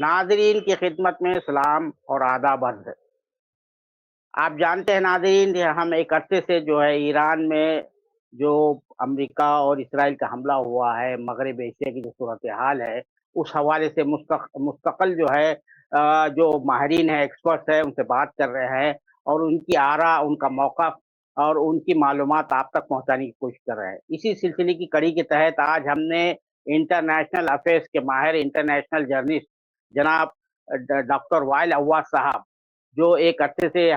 ناظرین کی خدمت میں سلام اور آداب عرض ہے۔ آپ جانتے ہیں ناظرین کہ ہم ایک عرصے سے جو ہے ایران میں جو امریکہ اور اسرائیل کا حملہ ہوا ہے، مغرب ایشیا کی جو صورتحال ہے، اس حوالے سے مستقل جو ہے جو ماہرین ہیں، ایکسپرٹس ہیں، ان سے بات کر رہے ہیں اور ان کی آراء، ان کا موقف اور ان کی معلومات آپ تک پہنچانے کی کوشش کر رہے ہیں۔ اسی سلسلے کی کڑی کے تحت آج ہم نے انٹرنیشنل افیئرس کے ماہر، انٹرنیشنل جرنلسٹ جناب ڈاکٹر وائل عواض صاحب، جو ایک عرصے سے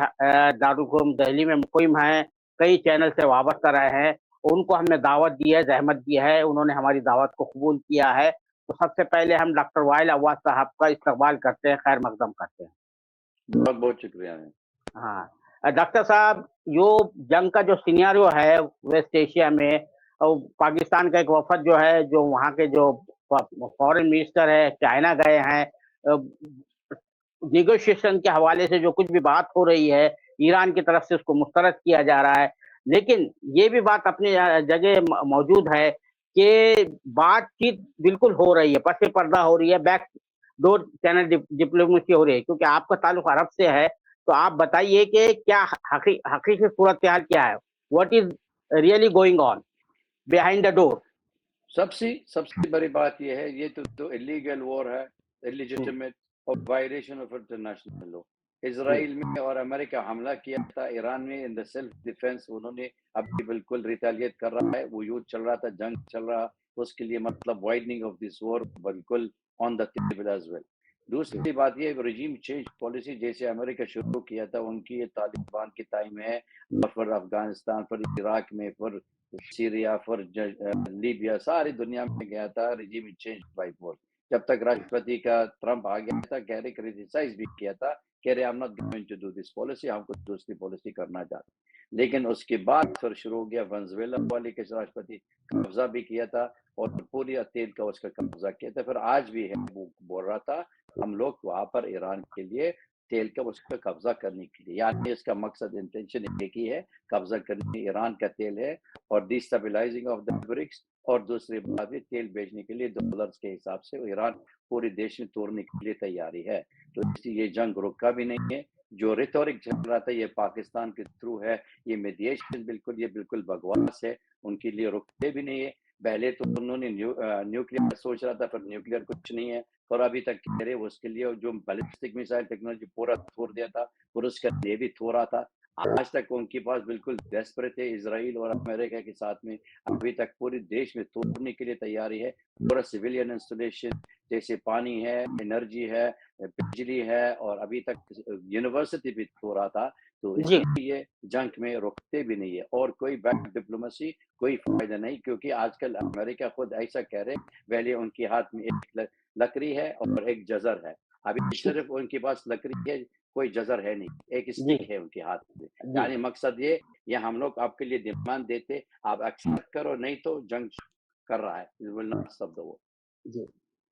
دارالعلوم دہلی میں مقیم ہیں، کئی چینل سے وابستہ رہے ہیں، ان کو ہم نے دعوت دی ہے، زحمت دی ہے، انہوں نے ہماری دعوت کو قبول کیا ہے۔ تو سب سے پہلے ہم ڈاکٹر وائل عواض صاحب کا استقبال کرتے ہیں، خیر مقدم کرتے ہیں۔ بہت بہت شکریہ۔ ہاں ڈاکٹر صاحب، جو جنگ کا جو سینیریو ہے ویسٹ ایشیا میں، پاکستان کا ایک وفد جو ہے، جو وہاں کے جو فورن منسٹر ہے، چائنا گئے ہیں، نیگوشیشن کے حوالے سے جو کچھ بھی بات ہو رہی ہے ایران کی طرف سے اس کو مسترد کیا جا رہا ہے، لیکن یہ بھی بات اپنی جگہ موجود ہے کہ بات چیت بالکل ہو رہی ہے، پس پردہ ہو رہی ہے، بیک ڈور چینل ڈپلومیسی ہو رہی ہے، کیونکہ آپ کا تعلق عرب سے ہے۔ تو آپ بتائیے کہ کیا حقیقی صورتحال کیا ہے؟ What is really going on behind the door? سب سے بڑی بات یہ ہے، یہ تو الیگل وار ہے، الیجیٹمیٹ اور وائلیشن آف انٹرنیشنل لاء۔ اسرائیل میں اور امریکہ حملہ کیا تھا ایران میں ان دا سیلف ڈیفense، انہوں نے ابھی بالکل ریٹیلیٹ کر رہا ہے، وہ یوتھ چل رہا تھا، جنگ چل رہا، اس کے لیے مطلب وائڈننگ آف دس وار بالکل آن دا ٹیبل ایز ویل۔ دوسری بات یہ رجیم چینج پالیسی جیسے امریکہ شروع کیا تھا، ان کی یہ طالبان کے ٹائم ہے، اور پھر افغانستان، پھر عراق میں، پھر سیریا، پھر لیبیا، ساری دنیا میں گیا تھا رجیم چینج بائی فورس۔ جب تک راشٹرپتی کا ٹرمپ آ گیا تھا، کہہ رہے کریٹیسائز بھی کیا تھا، کہہ رہے I'm not going to do this policy، ہم کو دوسری پالیسی کرنا چاہتے۔ لیکن اس کے بعد پھر شروع ہو گیا ونزویلا والے کے راشٹرپتی قبضہ بھی کیا تھا اور پوری تیل کا اس کا قبضہ کیا تھا۔ پھر آج بھی ہے، وہ بول رہا تھا ہم لوگ وہاں پر ایران کے لیے تیل کا اس کا قبضہ کرنے کے لیے، یعنی اس کا مقصد انٹینشن ایک ہی ہے، قبضہ کرنے ایران کا تیل ہے اور ڈیسٹیبلائزنگ آف دا برکس، اور دوسری بات بھی تیل بیچنے کے لیے ڈالرز کے حساب سے ایران پورے دیش میں توڑنے کے لیے تیاری ہے۔ تو اس لیے یہ جنگ رکا بھی نہیں ہے، جو ریٹورک چل رہا تھا یہ پاکستان کے تھرو ہے، یہ میڈیشن بالکل بکواس ہے، ان کے لیے رکتے بھی نہیں ہے۔ پہلے تو انہوں نے نیوکلیئر سوچ رہا تھا، پھر نیوکلیئر کچھ نہیں ہے، اور ابھی تک کہہ رہے اس کے لیے جو بیلسٹک میزائل ٹیکنالوجی پورا چھوڑ دیا تھا، پھر اس کا یہ بھی تھوڑا تھا۔ آج تک ان کے پاس بالکل ڈیسپریٹ ہے، اسرائیل اور امریکہ کے ساتھ میں ابھی تک پورے دیش میں توڑنے کے لیے تیاری ہے، پورا سویلین انسٹالیشن جیسے پانی ہے، انرجی ہے، بجلی ہے، اور ابھی تک یونیورسٹی بھی توڑا تھا۔ تو اس لیے جنگ میں رکتے بھی نہیں ہے، اور کوئی بیک ڈپلومیسی کوئی فائدہ نہیں، کیونکہ آج کل امریکہ خود ایسا کہہ رہے پہلے ان کے ہاتھ میں ایک لکڑی ہے اور ایک جزر ہے، ابھی صرف ان کے پاس لکڑی ہے، کوئی جزر ہے نہیں، ایک اسٹک ہے ان کے ہاتھ میں۔ یعنی مقصد یہ ہم لوگ آپ کے لیے ڈیمانڈ دیتے، آپ ایکسپٹ کرو، نہیں تو جنگ کر رہا ہے۔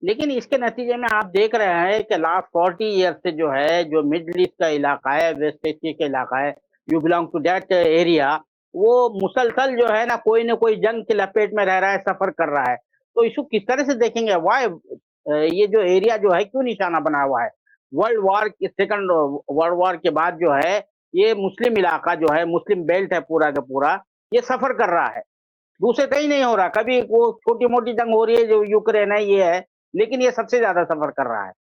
لیکن اس کے نتیجے میں آپ دیکھ رہے ہیں کہ لاسٹ 40 ایئر سے جو ہے، جو مڈل ایسٹ کا علاقہ ہے، ویسٹ ایشیا کا علاقہ ہے، you belong to that area, وہ مسلسل جو ہے نا کوئی نہ کوئی جنگ کی لپیٹ میں رہ رہا ہے، سفر کر رہا ہے۔ تو اس کو کس طرح سے دیکھیں گے؟ وائی یہ جو ایریا جو ہے کیوں نشانہ بنا ہوا ہے؟ سیکنڈ ورلڈ وار کے بعد جو ہے یہ مسلم علاقہ جو ہے، مسلم بیلٹ ہے پورا کا پورا، یہ سفر کر رہا ہے، دوسرے کہیں نہیں ہو رہا۔ کبھی وہ چھوٹی موٹی جنگ ہو رہی ہے جو یوکرین ہے، یہ ہے، لیکن یہ سب سے زیادہ سفر کر رہا ہے۔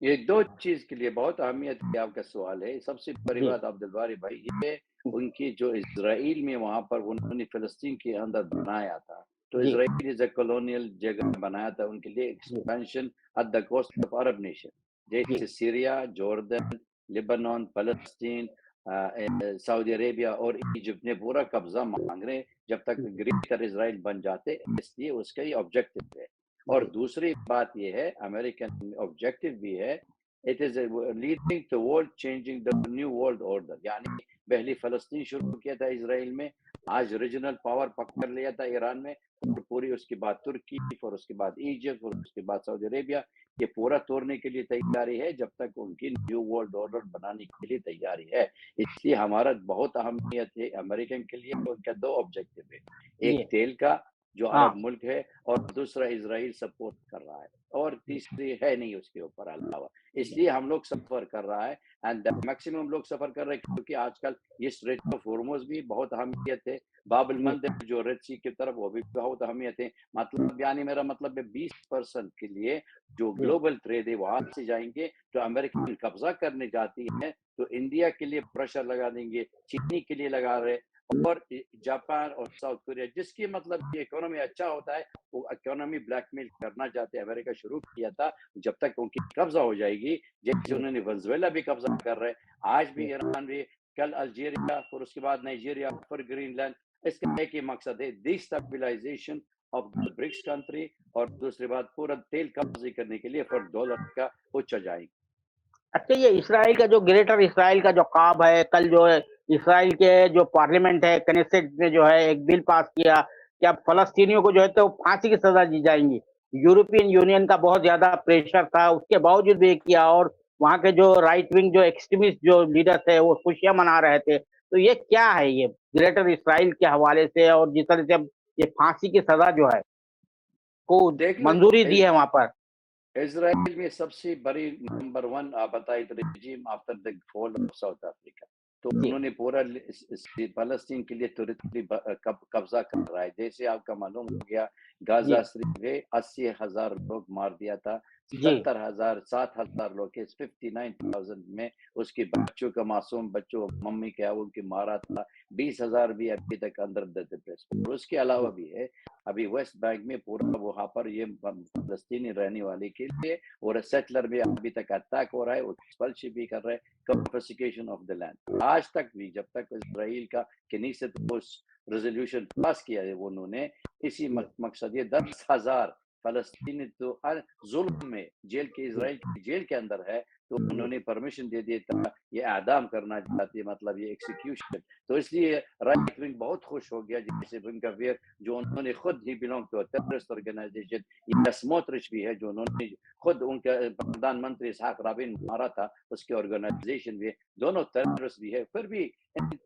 یہ دو چیز کے لیے بہت اہمیت ہے آپ کا سوال ہے۔ سب سے بڑی بات عبدالباری بھائی، یہ ان کی جو اسرائیل میں وہاں پر انہوں نے فلسطین کے اندر بنایا تھا، تو اسرائیل از اے کولونیل جگہ بنایا تھا ان کے لیے، expansion at the cost of Arab nation, جیسے سیریا، جوردن، لبنان، فلسطین، سعودی عربیہ اور ایجپٹ نے پورا قبضہ مانگ رہے جب تک گریٹر اسرائیل بن جاتے، اس لیے اس کا یہ آبجیکٹو ہے۔ اور دوسری بات یہ ہے، امریکن آبجیکٹو بھی ہے، it is leading toward changing the new world order، یعنی پہلی فلسطین شروع کیا تھا اسرائیل میں، آج ریجنل پاور پکڑ لیا تھا ایران میں، اور پوری اس کے بعد ترکی، پھر اس کے بعد ایجپٹ، پھر اس کے بعد سعودی عربیہ، یہ پورا توڑنے کے لیے تیاری ہے جب تک ان کی نیو ورلڈ آرڈر بنانے کے لیے تیاری ہے۔ اس لیے ہمارا بہت اہمیت ہے امریکن کے لیے، ان کا دو آبجیکٹو ہے، ایک تیل کا جو ہاں عرب ملک ہے، اور دوسرا اسرائیل سپورٹ کر رہا ہے، اور تیسری ہے نہیں اس کے اوپر علاوہ. اس لیے ہم لوگ سفر کر رہا ہے، اینڈ میکسیمم لوگ سفر کر رہے ہیں، کیونکہ آج کل یہ اسٹریٹ آف ہورموز بھی بہت اہمیت ہے، باب جی المندب جو ریڈ سی کی طرف وہ بھی بہت اہمیت ہے. مطلب یعنی میرا مطلب ہے 20% کے لیے جو جی. گلوبل ٹریڈ ہے وہاں سے جائیں گے. جو امریکن قبضہ کرنے جاتی ہے تو انڈیا کے لیے پریشر لگا دیں گے، چینی کے لیے لگا رہے، اور جاپان اور ساؤتھ کوریا، جس کی مطلب یہ اکانومی اچھا ہوتا ہے وہ اکانومی بلیک میل کرنا چاہتے ہیں. امریکہ شروع کیا تھا، جب تک ان کی قبضہ ہو جائے گی، جیسے جی انہوں نے ونزویلا بھی قبضہ کر رہے، آج جی. بھی ایران بھی، کل الجیریا، اور اس کے بعد نائجیریا، پھر گرین لینڈ. اس کا ایک ہی مقصد ہے، destabilisation of the BRICS country, اور دوسری بات پورا تیل قبضے کرنے کے لیے پھر ڈالر کا اونچا جائے گی. اچھا، یہ اسرائیل کا جو گریٹر اسرائیل کا جو خواب ہے، کل جو ہے اسرائیل کے جو پارلیمنٹ ہے کنیسٹ نے جو ہے ایک بل پاس کیا کہ اب فلسطینیوں کو جو ہے تو پھانسی کی سزا دی جائیں گی. یورپین یونین کا بہت زیادہ پریشر تھا، اس کے باوجود بھی کیا، اور وہاں کے جو رائٹ ونگ جو ایکسٹریمسٹ جو لیڈر تھے وہ خوشیاں منا رہے تھے. تو یہ کیا ہے یہ گریٹر اسرائیل کے حوالے سے، اور جس طرح سے اب یہ پھانسی کی سزا جو ہے کو دیکھ لو، منظوری دی ہے وہاں پر. اسرائیل میں سب سے بڑی number 1 apartheid regime after the fall of South Africa, تو جی انہوں نے پورا فلسطین کے لیے ٹیریٹری قبضہ کر رہا ہے. جیسے آپ کا معلوم ہو گیا، جی غازہ شریف میں 80,000 لوگ مار دیا تھا، جی 7,000 لوگ کے 59,000 میں اس کے بچوں کا، معصوم بچوں، ممی کے ان کی مارا تھا. 20,000 بھی ابھی تک اندر اور اس کے علاوہ بھی ہے ابھی ویسٹ بینک میں پورا وہاں پر یہ فلسطینی رہنے والے کے لیے، اور سیٹلر بھی ابھی تک اٹیک ہو رہا ہے، ایکسپلشن بھی کر رہے ہیں، کنفسکیشن آف دا لینڈ. آج تک بھی جب تک اسرائیل کا کنیست ریزولوشن پاس کیا ہے انہوں نے اسی مقصد، یہ 10,000 فلسطینی تو ظلم میں جیل کے، اسرائیل کی جیل کے اندر ہے، تو انہوں نے پرمیشن دے دیا تھا یہ اعدام کرنا چاہتے، مطلب یہ ایکسیکیوشن. تو اس لیے رائٹ ونگ بہت خوش ہو گیا، جیسے ونگ کا ویئر جو انہوں نے خود ہی بلونگ ٹو ٹیررسٹ آرگنائزیشن، یا سموترچ بھی ہے جو انہوں نے خود ان کا پردھان منتری اسحاق رابین مارا تھا، اس کی آرگنائزیشن بھی ہے، دونوں ٹیررسٹ بھی ہے. پھر بھی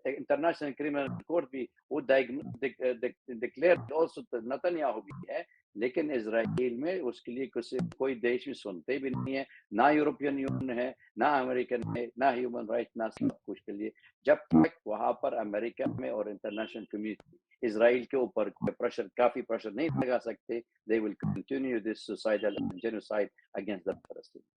انٹرنیشنل کرمنل کورٹ بھی وہ ڈکلیئر نتنیاہو بھی ہے، لیکن اسرائیل میں اس کے لیے کوئی دیش بھی سنتے بھی نہیں ہے، نہ یورپین یونین ہے، نہ امریکن ہے، نہ ہیومن رائٹ، نہ سب کچھ کے لیے. جب تک وہاں پر امریکہ میں اور انٹرنیشنل کمیونٹی اسرائیل کے اوپر کافی پریشر نہیں لگا سکتے، they will continue this suicidal genocide against the Palestinians.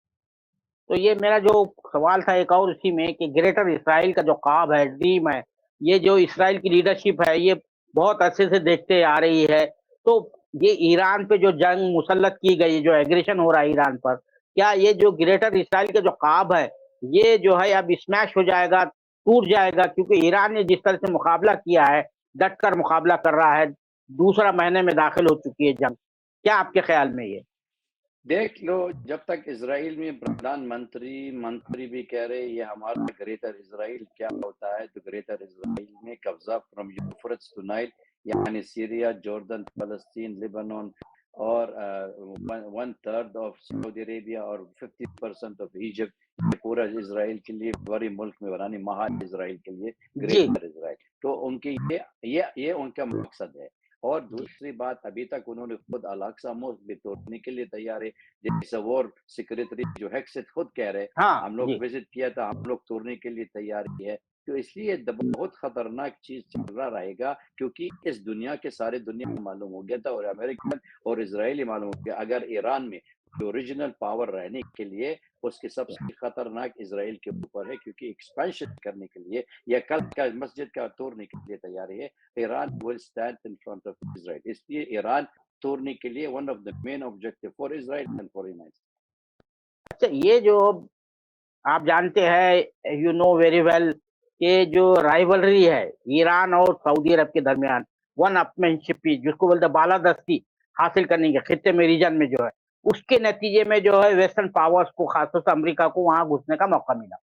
تو یہ میرا جو سوال تھا ایک اور اسی میں کہ گریٹر اسرائیل کا جو خواب ہے، ڈریم ہے، یہ جو اسرائیل کی لیڈرشپ ہے یہ بہت عرصے سے دیکھتے آ رہی ہے. تو یہ ایران پہ جو جنگ مسلط کی گئی، جو ایگریشن ہو رہا ہے ایران پر، کیا یہ جو گریٹر اسرائیل کا جو خواب ہے یہ جو ہے اب اسمیش ہو جائے گا، ٹوٹ جائے گا؟ کیونکہ ایران نے جس طرح سے مقابلہ کیا ہے، ڈٹ کر مقابلہ کر رہا ہے، دوسرا مہینے میں داخل ہو چکی ہے جنگ. کیا آپ کے خیال میں یہ؟ دیکھ لو، جب تک اسرائیل میں پردھان منتری بھی کہہ رہے یہ ہمارا گریٹر اسرائیل کیا ہوتا ہے، تو گریٹر اسرائیل میں قبضہ فرام یوفرٹس ٹو نائل، یعنی سیریا، جوردن، فلسطین، لیبنان، اور 1/3 آف سعودی عربیہ، اور 50% آف ایجپٹ، یہ پورا اسرائیل کے لیے بڑی ملک میں بنانی، مہا اسرائیل کے لیے جی گریٹر اسرائیل. تو ان کی یہ ان کا مقصد ہے. اور دوسری بات، ابھی تک انہوں نے خود الاقصی موسک بھی توڑنے کے لیے تیار ہے، جیسے وار سیکریٹری جو ہیکسٹ خود کہہ رہے ہاں ہم لوگ جی. وزٹ کیا تھا، ہم لوگ توڑنے کے لیے تیار ہے. تو اس لیے بہت خطرناک چیز چل رہا رہے گا، کیونکہ اس دنیا کے سارے دنیا میں معلوم ہو گیا تھا، اور امریکن اور اسرائیلی معلوم ہو گیا اگر ایران میں جو اوریجنل پاور رہنے کے لیے اس کے سب سے خطرناک اسرائیل کے اوپر ہے، کیونکہ ایکسپینشن کرنے کے لیے یا کل کا مسجد کا توڑنے کے لیے تیار ہے. Iran will stand in front of Israel. اس لیے ایران توڑنے کے لیے one of the main objective for Israel and for United States. اچھا، یہ جو آپ جانتے ہیں، یو نو ویری ویل، کہ جو رائیولری ہے ایران اور سعودی عرب کے درمیان، ون اپمین شپی جس کو بولتے بالادستی حاصل کرنے کے خطے میں، ریجن میں جو ہے، اس کے نتیجے میں جو ہے ویسٹرن پاورز کو، خاص طور سے امریکہ کو وہاں گھسنے کا موقع ملا.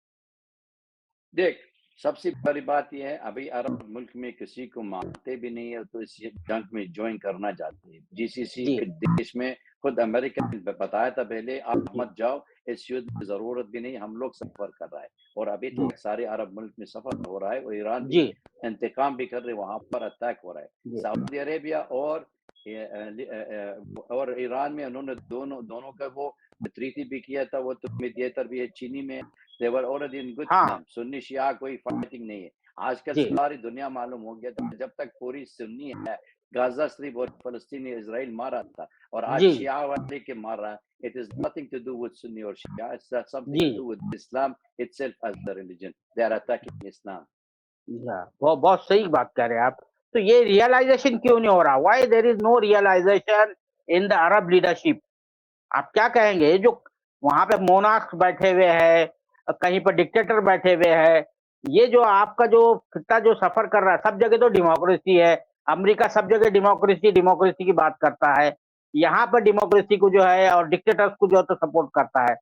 دیکھ، سب سے بڑی بات یہ ہے ابھی عرب ملک میں کسی کو مانتے بھی نہیں ہے، تو اس جنگ میں جوائن کرنا چاہتے ہیں. جی سی سی جی کے دیش میں خود امریکہ نے بتایا تھا پہلے آپ جی مت جاؤ، اس یدھ میں ضرورت بھی نہیں، ہم لوگ سفر کر رہا ہے. اور ابھی جی تک سارے عرب ملک میں سفر ہو رہا ہے، اور ایران بھی جی انتقام بھی کر رہے، وہاں پر اٹیک ہو رہا ہے. جی سعودی عربیہ اور اور ایران میں انہوں نے دونوں کا وہ ٹریٹی بھی کیا تھا، وہ تو میڈیٹر بھی ہے چینی میں. they were already in good ہاں terms. سنی شیعہ کوئی فائٹنگ نہیں ہے. آج کل جی ساری دنیا معلوم ہو گیا تھا جب تک پوری سنی ہے غازہ شریف اور فلسطینی اسرائیل مارا تھا، اور آج جی شیعہ والے کے مار رہا ہے. it is nothing to do with Sunni or Shia. It's something G to do with Islam itself as the religion. They are attacking Islam. بہت بہت صحیح بات کہہ رہے ہیں آپ. تو یہ ریئلائزیشن کیوں نہیں ہو رہا؟ Why there is no realisation in the Arab leadership? آپ کیا کہیں گے؟ جو وہاں پہ مونارکس بیٹھے ہوئے ہیں، کہیں پہ ڈکٹیٹر بیٹھے ہوئے ہیں، یہ جو آپ کا جو خطہ جو سفر کر رہا ہے، سب جگہ تو ڈیموکریسی ہے، امریکہ سب جگہ ڈیموکریسی کی بات کرتا ہے، یہاں پر ڈیموکریسی کو جو ہے اور ڈکٹیٹرس کو جو ہے تو سپورٹ کرتا ہے.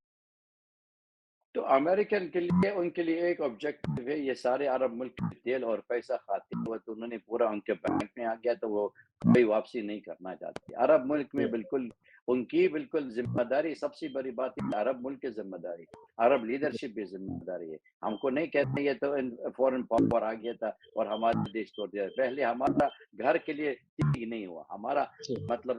تو امریکن کے لیے ان کے لیے ایک آبجیکٹو ہے، یہ سارے عرب ملک تیل اور پیسہ کھاتے ہوئے تو انہوں نے پورا ان کے بینک میں آ گیا تو وہ کوئی واپسی نہیں کرنا چاہتے. عرب ملک میں بالکل ان کی بالکل ذمہ داری، سب سے بڑی بات ہے عرب ملک کی ذمہ داری، عرب لیڈرشپ بھی ذمہ داری ہے. ہم کو نہیں کہتے یہ تو فورن پاور آ گیا تھا اور ہمارے دیش توڑ دیا. پہلے ہمارا گھر کے لیے ٹھیک نہیں ہوا، ہمارا مطلب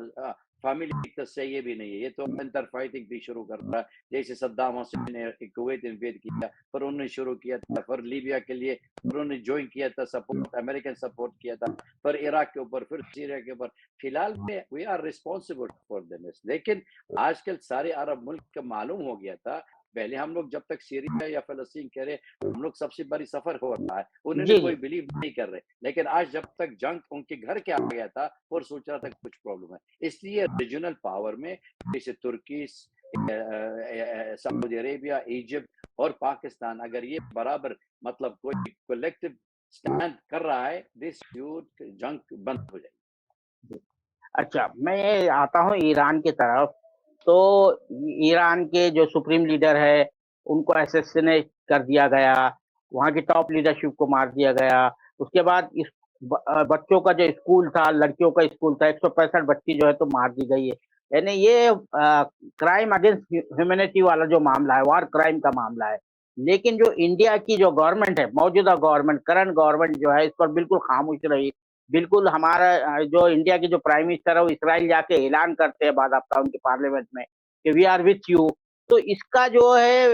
فیملی تو صحیح بھی نہیں ہے. یہ تو انٹر فائٹنگ بھی شروع کر رہا ہے، جیسے صدام حسین نے کویت انویڈ کیا، پھر انہوں نے شروع کیا تھا، پھر لیبیا کے لیے پھر انہوں نے جوائن کیا تھا، سپورٹ امریکن سپورٹ کیا تھا، پھر عراق کے اوپر، پھر سیریا کے اوپر. فی الحال میں we are responsible for them. لیکن آج کل سارے عرب ملک کا معلوم ہو گیا تھا. پہلے ہم لوگ جب تک سیریا یا فلسطین کہہ رہے ہم لوگ سب سے بڑی سفر ہو رہا ہے، انہوں نے جی کوئی بلیو نہیں کر رہے. لیکن آج جب تک جنگ ان کے گھر کے آ گیا تھا اور سوچ رہا تھا کچھ پرابلم ہے، اس لیے ریجنل پاور میں جیسے ترکی، سعودی عربیہ، ایجپٹ اور پاکستان اگر یہ برابر مطلب کوئی کولیکٹو سٹینڈ کر رہا ہے، دس جنگ بند ہو جائے گی. اچھا، میں آتا ہوں ایران کی طرف. تو ایران کے جو سپریم لیڈر ہے ان کو اسیسینیٹ کر دیا گیا، وہاں کی ٹاپ لیڈرشپ کو مار دیا گیا. اس کے بعد اس بچوں کا جو اسکول تھا، لڑکیوں کا اسکول تھا، 165 بچی جو ہے تو مار دی گئی ہے. یعنی یہ کرائم اگینسٹ ہیومینٹی والا جو معاملہ ہے، وار کرائم کا معاملہ ہے. لیکن جو انڈیا کی جو گورنمنٹ ہے، موجودہ گورنمنٹ، کرنٹ گورنمنٹ جو ہے، اس پر بالکل خاموش رہی. بالکل ہمارا جو انڈیا کی جو پرائم منسٹر ہے وہ اسرائیل جا کے اعلان کرتے ہیں بعد ہفتہ ان کے پارلیمنٹ میں کہ وی آر وتھ یو. تو اس کا جو ہے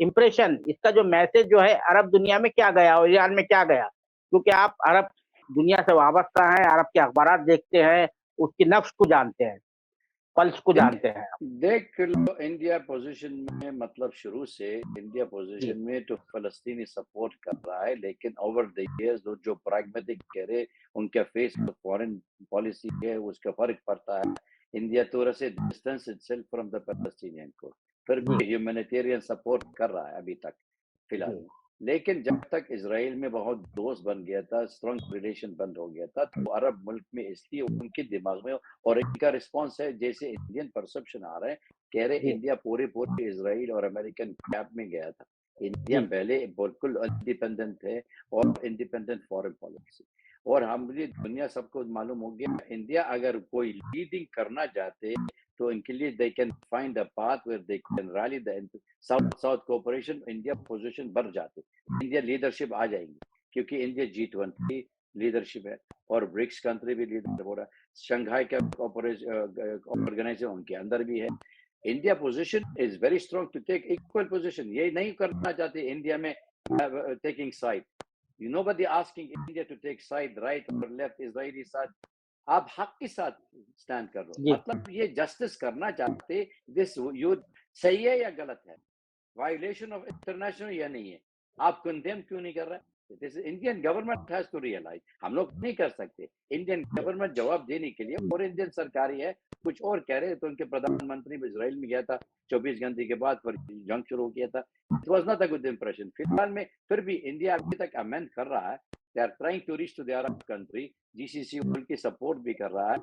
امپریشن، اس کا جو میسج جو ہے عرب دنیا میں کیا گیا اور ایران میں کیا گیا؟ کیونکہ آپ عرب دنیا سے وابستہ ہیں، عرب کے اخبارات دیکھتے ہیں، اس کی نفس کو جانتے ہیں، پلس کو جانتے ہیں. دیکھ لو انڈیا پوزیشن میں، مطلب شروع سے انڈیا جی پوزیشن میں تو فلسطینی سپورٹ کر رہا ہے، لیکن اوور دی ایئرز جو پریگمیٹک کہہ رہے ان کا فیس فورن پالیسی ہے اس کا فرق پڑتا ہے. انڈیا تھوڑا سے distance itself from the Palestinian کو، پھر جی بھی ہیومینیٹیرین سپورٹ کر رہا ہے ابھی تک فی الحال. جی لیکن جب تک اسرائیل میں بہت دوست بن گیا تھا، اسٹرانگ ریلیشن بند ہو گیا تھا، تو عرب ملک میں اس لیے ان کے دماغ میں اور ان کا رسپانس ہے جیسے انڈین پرسپشن آ رہا ہے، کہہ رہے جی انڈیا پورے اسرائیل اور امریکن کیمپ میں گیا تھا. انڈیا جی پہلے بالکل انڈیپینڈنٹ ہے اور انڈیپینڈنٹ فارن پالیسی. اور ہم دنیا سب کو معلوم ہو گیا انڈیا اگر کوئی لیڈنگ کرنا چاہتے تو ان کے لیے they can find a path where they can rally the South cooperation. India position بڑھ جاتے، انڈیا لیڈرشپ آ جائیں گی، کیونکہ انڈیا G20 لیڈرشپ ہے اور برکس کنٹری بھی لیڈر ہو رہا ہے، شنگھائی کا آرگنائزیشن ان کے اندر بھی ہے. India position is very strong to take equal position. یہ نہیں کرنا چاہتے انڈیا میں taking side. Nobody asking India to take side, right or left, Israeli side. آپ حق کے ساتھ سٹینڈ کر رہو. جی مطلب یہ جسٹس کرنا چاہتے، دس یوتھ صحیح ہے یا غلط ہے، وائلیشن آف انٹرنیشنل یا نہیں ہے، آپ کنڈیم کیوں نہیں کر رہے؟ Indian government has to realise. ہم لوگ نہیں کر سکتے. انڈین گورنمنٹ جواب دینے کے لیے، اور انڈین سرکاری ہے کچھ اور کہہ رہے تو ان کے پردھان منتری بھی اسرائیل میں گیا تھا 24 گھنٹے کے بعد، پھر جنگ شروع کیا تھا. It was not a good impression. فی الحال میں پھر بھی انڈیا ابھی تک امینڈ کر رہا ہے. they are trying to reach to the Arab country. GCC ان کی سپورٹ بھی کر رہا ہے،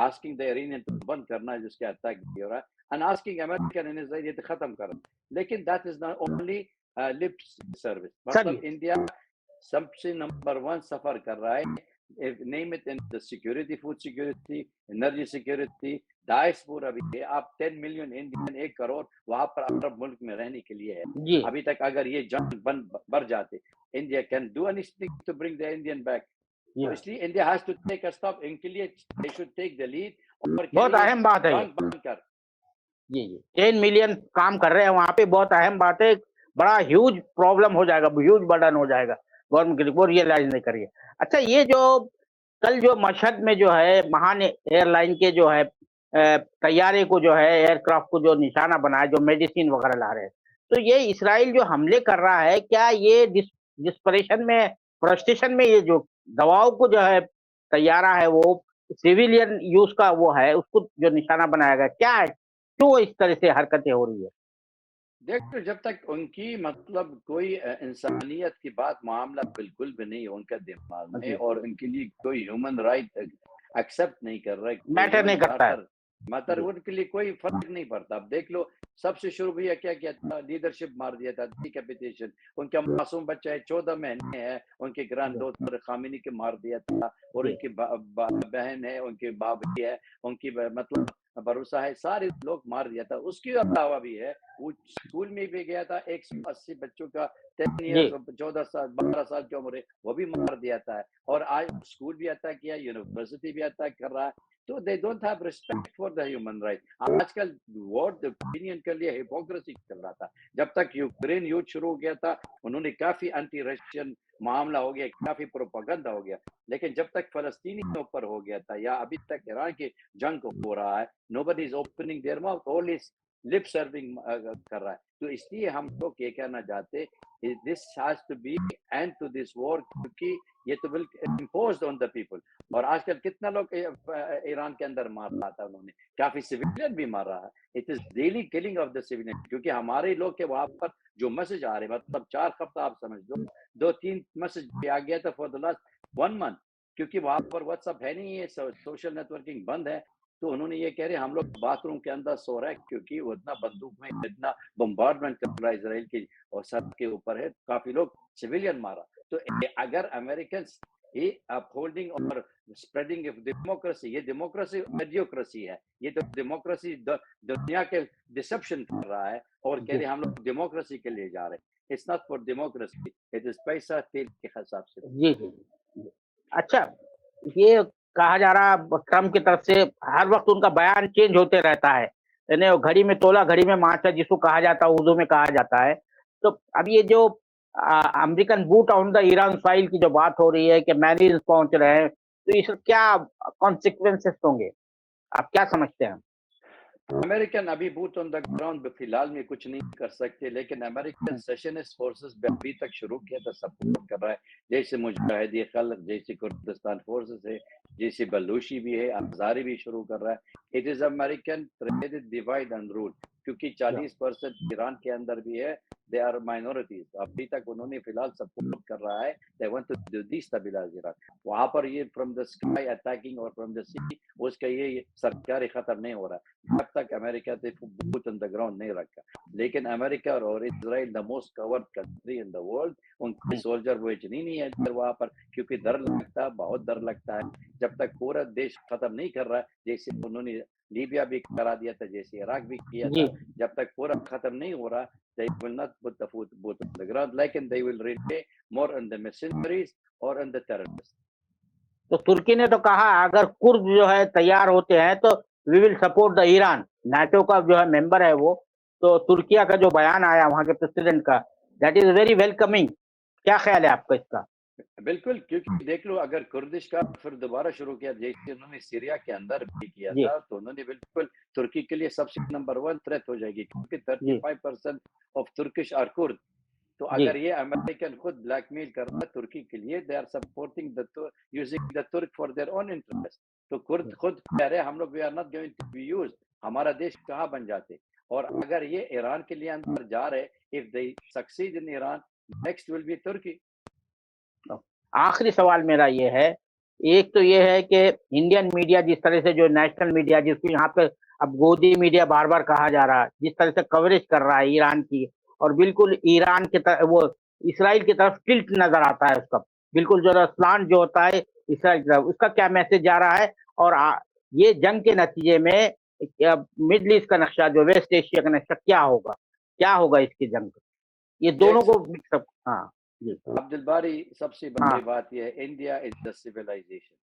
asking the Iranian to بند کرنا ہے جس کے اتیک بھی ہو رہا ہے، and asking American and Israel یہ ختم کرنا. لیکن that is not only lip service. مطلب انڈیا سب سے نمبر 1 سفر کر رہا ہے. name it in the security, food security, energy security. داعش پورا بھی ہے. آپ 10 ملین انڈین 1 کروڑ وہاں پر عرب ملک میں رہنے کے لیے ہے. جی ابھی تک اگر یہ جنگ بڑھ جاتے، India can do anything to bring the Indian back. تو اس لیے India has to take a stop, ان کے لیے they should take the lead. اور بہت اہم بات ہے جنگ بند کر. جی 10 ملین کام کر رہے ہیں وہاں پہ، بہت اہم بات ہے. بڑا ہیوج پرابلم ہو جائے گا، ہیوج برڈن ہو جائے گا گورنمنٹ کے لیے، وہ ریئلائز نہیں کریے. اچھا یہ جو کل جو مشہد میں جو ہے مہان ایئر لائن کے جو ہے طیارے کو جو ہے ایئر کرافٹ کو جو نشانہ بنایا، جو میڈیسین وغیرہ لا رہے ہیں، تو یہ اسرائیل جو حملے کر رہا ہے، کیا یہ ڈسپریشن میں، فرسٹریشن میں یہ جو دواؤں کو جو ہے طیارہ ہے وہ سیویلین یوز کا وہ ہے، اس کو جو نشانہ بنایا گیا، کیا ہے کیوں اس طرح سے حرکتیں ہو رہی ہے؟ دیکھو جب تک ان کی مطلب کوئی انسانیت کی بات معاملہ بالکل بھی نہیں ان کا دماغ میں، اور ان کے لیے کوئی ہیومن رائٹ ایکسپٹ نہیں کر رہا ہے، میٹر نہیں کرتا ہے. مطلب ان کے لیے کوئی فرق نہیں پڑتا. اب دیکھ لو سب سے شروع بھی کیا کیا تھا، لیڈرشپ مار دیا تھا، ڈیکیپیٹیشن. ان کا معصوم بچہ ہے 14 مہینے ہے، ان کے گرینڈ ڈاٹر خامنی کے مار دیا تھا، اور ان کی بہن ہے، ان کی بابی ہے، ان کی مطلب بھروسہ ہے، سارے لوگ مار دیا تھا. اس کے علاوہ بھی ہے وہ اسکول میں بھی گیا تھا، 180 بچوں کا 10 ایئرس 14 سال 12 سال کی عمر ہے وہ بھی مار دیا تھا. اور آج اسکول بھی عطا کیا، یونیورسٹی بھی عطا کر رہا ہے. تو they don't have respect for the human right. آج کل ورلڈ اوپینین کے لیے ہپوکریسی چل رہا تھا. جب تک یوکرین یوتھ شروع ہو گیا تھا انہوں نے کافی انٹی رشین معاملہ ہو گیا، کافی پروپیگنڈا ہو گیا. لیکن جب تک فلسطینی اوپر ہو گیا تھا یا ابھی تک ایران کی جنگ ہو رہا ہے، nobody is opening their mouth, only lip serving کر رہا ہے. تو اس لیے ہم لوگ یہ کہنا چاہتے this has to be end to this war، کیونکہ یہ تو بالکل imposed on the people. اور آج کل کتنا لوگ ایران کے اندر مار رہا تھا، انہوں نے کافی سویلین بھی مار رہا ہے. It is daily killing of the civilian, کیونکہ ہمارے لوگ کے وہاں پر جو میسج آ رہے مطلب 4 ہفتہ آپ سمجھ لو 2-3 میسج بھی آ گیا تھا فور دا لاسٹ 1 month، کیونکہ وہاں پر واٹس ایپ ہے نہیں ہے، سوشل نیٹورکنگ بند ہے. تو انہوں نے یہ کہہ رہے ہم لوگ باتھ روم کے اندر سو رہے ہیں، کیونکہ وہ اتنا بندوق میں اتنا بمبارڈمنٹ کر رہا ہے اسرائیل کی اور سب کے اوپر ہے، کافی لوگ سویلین مارا. تو اگر امریکنس یہ اپہولڈنگ اور اسپریڈنگ آف ڈیموکریسی، یہ ڈیموکریسی میڈیوکریسی ہے، یہ تو ڈیموکریسی دنیا کے ڈسپشن کر رہا ہے اور کہہ رہے ہم لوگ ڈیموکریسی کے لیے جا رہے ہیں. It's not for democracy, it is پیسہ تیل کے حساب سے. جی جی. اچھا یہ کہا جا رہا ٹرمپ کی طرف سے ہر وقت ان کا بیان چینج ہوتے رہتا ہے، یعنی گھڑی میں تولا گھڑی میں مارچا جس کو کہا جاتا ہے، اردو میں کہا جاتا ہے. تو اب یہ جو امریکن بوٹ آن دا ایران سوائل کی جو بات ہو رہی ہے کہ مینیز پہنچ رہے ہیں، تو اس کیا کانسیکوینسز ہوں گے، آپ کیا سمجھتے ہیں؟ امریکن ابھی بوٹ آن دا گراؤنڈ فی الحال میں کچھ نہیں کر سکتے، لیکن امریکن سیشنسٹ فورسز ابھی تک شروع کیا تھا، سپورٹ کر رہا ہے، جیسے مجاہدین خلق، جیسے کردستان فورسز ہے، جیسے بلوچی بھی ہے، ہزاری بھی شروع کر رہا ہے. It is American divide and rule, کیونکہ 40% ایران کے اندر بھی ہے، دے آر مائنورٹیز. ابھی تک انہوں نے فی الحال سپورٹ کر رہا ہے، they want to destabilize Iran. وہاں پر یہ فرام دا اسکائی اٹیکنگ اور فرام دا سی اس کا یہ سرکاری خطر نہیں ہو رہا جب تک امریکہ نے بوٹ آن دا گراؤنڈ نہیں رکھا. لیکن امریکہ اور Israel the most coward country in the world, ان کے سولجر وہ اتنی نہیں ہے وہاں پر، کیونکہ ڈر لگتا ہے، بہت ڈر لگتا ہے. جب تک پورا دیش ختم نہیں کر رہا ہے، جیسے انہوں نے لیبیا بھی کرا دیا تھا، جیسے عراق بھی کیا تھا، جب تک پورا ختم نہیں ہو رہا they will not put the boot on the ground، لیکن they will rely more on the mercenaries or on the terrorists. تو ترکی نے تو کہا اگر کرد جو ہے تیار ہوتے ہیں تو we will support the Iran, NATO کا جو ہے ممبر ہے وہ. تو ترکیہ کا جو بیان آیا وہاں کے پریزیڈنٹ کا، دیٹ از ویری ویلکمنگ. کیا خیال ہے آپ کا اس کا؟ بالکل، کیونکہ دیکھ لو اگر کردش کا پھر دوبارہ شروع کیا جیسے انہوں نے سیریا کے اندر بھی کیا تھا، تو انہوں نے بالکل ترکی کے لیے سب سے نمبر 1 تھریٹ ہو جائے گی، کیونکہ 35% آف ترکش آر کرد. تو اگر یہ امریکن خود بلیک میل کر رہا ہے ترکی کے لیے، they are supporting using the Turk for their own interest. تو کرد خود کہہ رہے ہم لوگ we are not going to be used, ہمارا دیش کہاں بن جاتے. اور اگر یہ ایران کے لیے اندر جا رہے، if they succeed in Iran, next will be Turkey. آخری سوال میرا یہ ہے، ایک تو یہ ہے کہ انڈین میڈیا جس طرح سے جو نیشنل میڈیا جس کو یہاں پہ اب گودی میڈیا بار بار کہا جا رہا ہے، جس طرح سے کوریج کر رہا ہے ایران کی، اور بالکل ایران کی طرف وہ اسرائیل کی طرف ٹلٹ نظر آتا ہے، اس کا بالکل جو سلانٹ جو ہوتا ہے اسرائیل کی طرف، اس کا کیا میسج جا رہا ہے؟ اور یہ جنگ کے نتیجے میں مڈل ایسٹ کا نقشہ جو ویسٹ ایشیا کا نقشہ کیا ہوگا اس کی جنگ؟ یہ دونوں کو مکس اپ. ہاں جی عبد الباری سب سے بڑی بات یہ ہے انڈیا از دا سویلائزیشن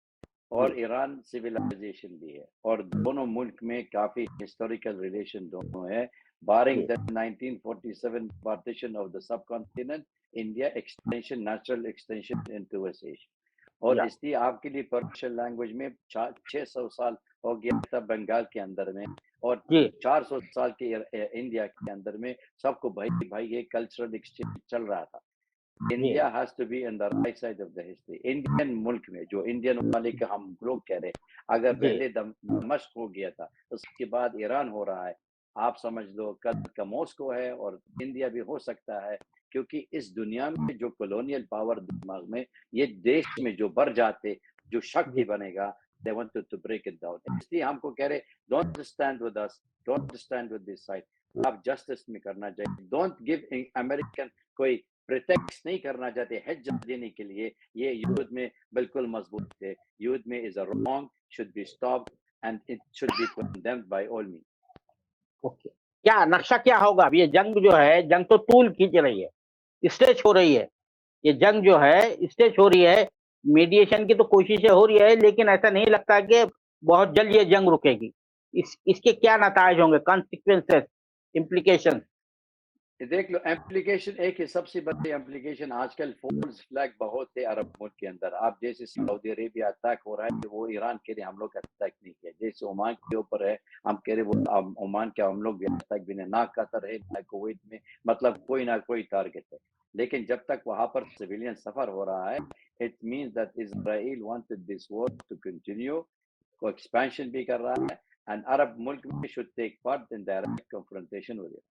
اور ایران سویلائزیشن بھی ہے اور دونوں ملک میں کافی ہسٹوریکل ریلیشن دونوں ہے barring the 1947 partition of the subcontinent India extension natural extension into West Asia اور اس لیے آپ کے لیے پرشین لینگویج میں 600 سال ہو گیا تھا بنگال کے اندر میں اور 400 سال کے انڈیا کے اندر میں سب کو بھائی بھائی یہ کلچرل ایکسچینج چل رہا تھا. India has to be in the right side of the history. Indian ملک میں جو انڈین ممالک ہم لوگ کہہ رہے اگر پہلے دمشق ہو گیا تھا اس کے بعد ایران ہو رہا ہے آپ سمجھ لو کل کا ماسکو ہے اور انڈیا بھی ہو سکتا ہے کیونکہ اس دنیا میں جو کولونیل پاور دماغ میں یہ دیش میں جو بڑھ جاتے جو شکتی بنے گا they want to break it down. اس لیے ہم کو کہہ رہے don't stand with us, don't stand with this side. آپ جسٹس میں کرنا چاہیے. don't give American کوئی پریٹیکس نہیں کرنا چاہتے حج دینے کے لیے. یہ یوتھ میں بالکل مضبوط تھے. یوتھ میں is a wrong, should be stopped and it should be condemned by all means. Okay کیا نقشہ کیا ہوگا اب یہ جنگ جو ہے جنگ تو طول کھینچ رہی ہے اسٹیج ہو رہی ہے یہ جنگ جو ہے اسٹیج ہو رہی ہے میڈیشن کی تو کوششیں ہو رہی ہے لیکن ایسا نہیں لگتا کہ بہت جلد یہ جنگ رکے گی اس کے کیا نتائج ہوں گے کانسیکوینسز امپلیکیشن دیکھ لو امپلیکیشن ایک ہے سب سے بڑی امپلیکیشن آج کل فالس فلیگ بہت ہے عرب ملک کے اندر. آپ جیسے سعودی عربیہ اٹیک ہو رہا ہے وہ ایران کے لیے ہم لوگ اٹیک نہیں کیا جیسے عمان کے اوپر ہے ہم کہہ رہے وہ عمان کے ہم لوگ بھی اٹیک بھی نہیں نہ قطر ہے نہ کویت میں مطلب کوئی نہ کوئی ٹارگٹ ہے لیکن جب تک وہاں پر سویلین سفر ہو رہا ہے it means that Israel wanted this war to continue کو ایکسپینشن بھی کر رہا ہے and عرب ملک میں should take part in direct confrontation with it.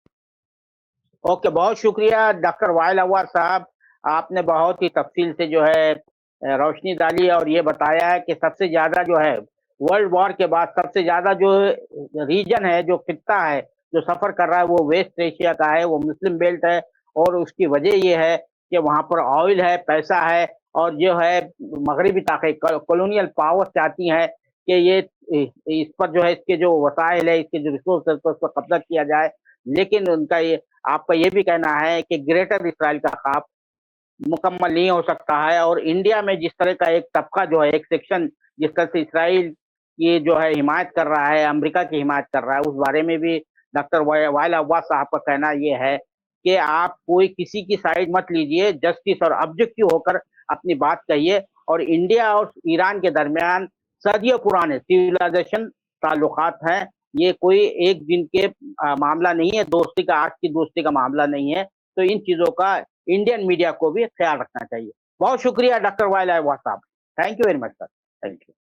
Okay بہت شکریہ ڈاکٹر وائل عواد صاحب آپ نے بہت ہی تفصیل سے جو ہے روشنی ڈالی اور یہ بتایا ہے کہ سب سے زیادہ جو ہے ورلڈ وار کے بعد سب سے زیادہ جو ریجن ہے جو خطہ ہے جو سفر کر رہا ہے وہ ویسٹ ایشیا کا ہے وہ مسلم بیلٹ ہے اور اس کی وجہ یہ ہے کہ وہاں پر آئل ہے پیسہ ہے اور جو ہے مغربی طاقت کولونیل پاور چاہتی ہیں کہ یہ اس پر جو ہے اس کے جو وسائل ہے اس کے جو ریسورسز پر اس پر قبضہ کیا جائے لیکن ان کا یہ آپ کا یہ بھی کہنا ہے کہ گریٹر اسرائیل کا خواب مکمل نہیں ہو سکتا ہے اور انڈیا میں جس طرح کا ایک طبقہ جو ہے ایک سیکشن جس طرح سے اسرائیل کی جو ہے حمایت کر رہا ہے امریکہ کی حمایت کر رہا ہے اس بارے میں بھی ڈاکٹر وائل عواد صاحب کا کہنا یہ ہے کہ آپ کوئی کسی کی سائڈ مت لیجئے جسٹس اور آبجیکٹو ہو کر اپنی بات کہیے اور انڈیا اور ایران کے درمیان صدیوں پرانے سیولائزیشن تعلقات ہیں یہ کوئی ایک دن کے معاملہ نہیں ہے دوستی کا آج کی دوستی کا معاملہ نہیں ہے تو ان چیزوں کا انڈین میڈیا کو بھی خیال رکھنا چاہیے. بہت شکریہ ڈاکٹر وائل عواد صاحب. Thank you very much sir. Thank you.